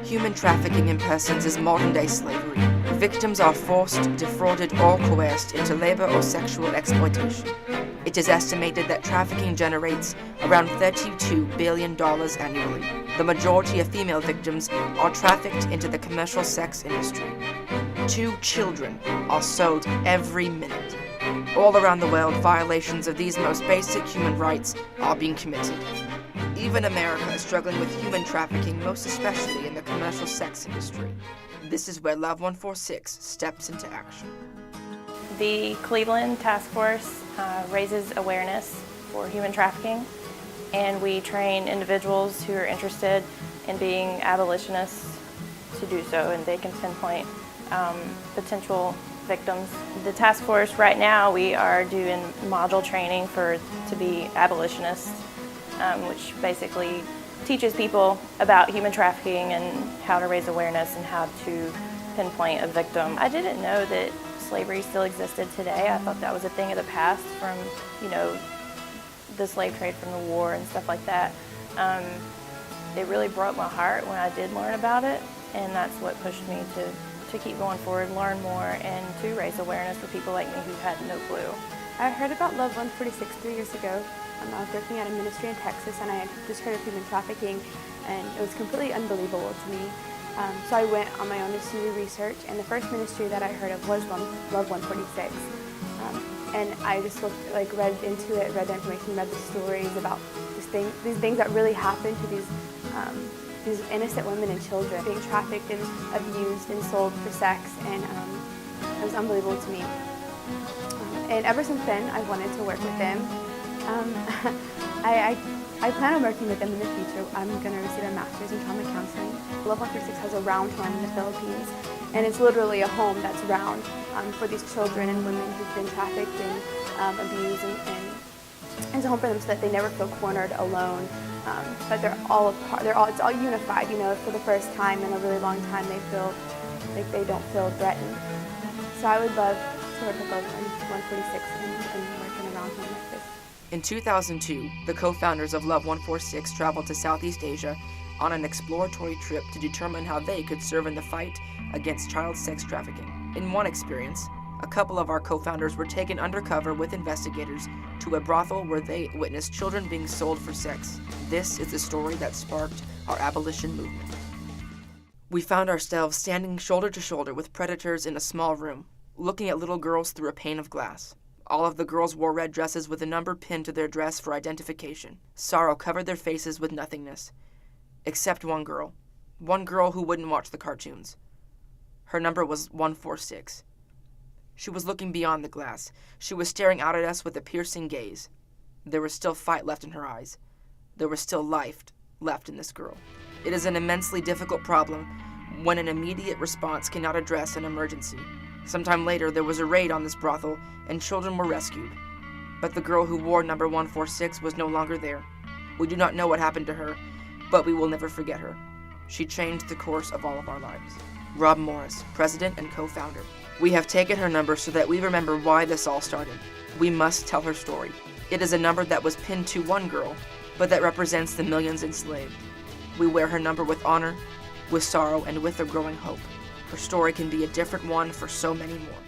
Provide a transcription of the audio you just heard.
Human trafficking in persons is modern-day slavery. Victims are forced, defrauded, or coerced into labor or sexual exploitation. It is estimated that trafficking generates around $32 billion annually. The majority of female victims are trafficked into the commercial sex industry. 2 children are sold every minute. All around the world, violations of these most basic human rights are being committed. Even America is struggling with human trafficking, most especially in the commercial sex industry. This is where Love 146 steps into action. The Cleveland Task Force raises awareness for human trafficking, and we train individuals who are interested in being abolitionists to do so, and they can pinpoint potential victims. The task force right now, we are doing module training to be abolitionists, which basically teaches people about human trafficking and how to raise awareness and how to pinpoint a victim. I didn't know that slavery still existed today. I thought that was a thing of the past from, the slave trade from the war and stuff like that. It really broke my heart when I did learn about it, and that's what pushed me to keep going forward, learn more, and to raise awareness for people like me who had no clue. I heard about Love 146 3 years ago. I was working at a ministry in Texas, and I had just heard of human trafficking, and it was completely unbelievable to me. So I went on my own to do research, and the first ministry that I heard of was Love 146. And I just read into it, read the information, read the stories about these things that really happen to these innocent women and children being trafficked and abused and sold for sex, and it was unbelievable to me. And ever since then, I wanted to work with them. I plan on working with them in the future. I'm going to receive a master's in trauma counseling. Love 146 has a round home in the Philippines, and it's literally a home that's round for these children and women who've been trafficked and abused, and it's a home for them so that they never feel cornered, alone. But they're all apart. It's all unified. For the first time in a really long time, they feel like they don't feel threatened. So I would love to work with Love 146 and work in a round home like this. In 2002, the co-founders of Love 146 traveled to Southeast Asia on an exploratory trip to determine how they could serve in the fight against child sex trafficking. In one experience, a couple of our co-founders were taken undercover with investigators to a brothel where they witnessed children being sold for sex. This is the story that sparked our abolition movement. We found ourselves standing shoulder to shoulder with predators in a small room, looking at little girls through a pane of glass. All of the girls wore red dresses with a number pinned to their dress for identification. Sorrow covered their faces with nothingness. Except one girl who wouldn't watch the cartoons. Her number was 146. She was looking beyond the glass. She was staring out at us with a piercing gaze. There was still fight left in her eyes. There was still life left in this girl. It is an immensely difficult problem when an immediate response cannot address an emergency. Sometime later, there was a raid on this brothel, and children were rescued. But the girl who wore number 146 was no longer there. We do not know what happened to her, but we will never forget her. She changed the course of all of our lives. Rob Morris, president and co-founder. We have taken her number so that we remember why this all started. We must tell her story. It is a number that was pinned to one girl, but that represents the millions enslaved. We wear her number with honor, with sorrow, and with a growing hope. Her story can be a different one for so many more.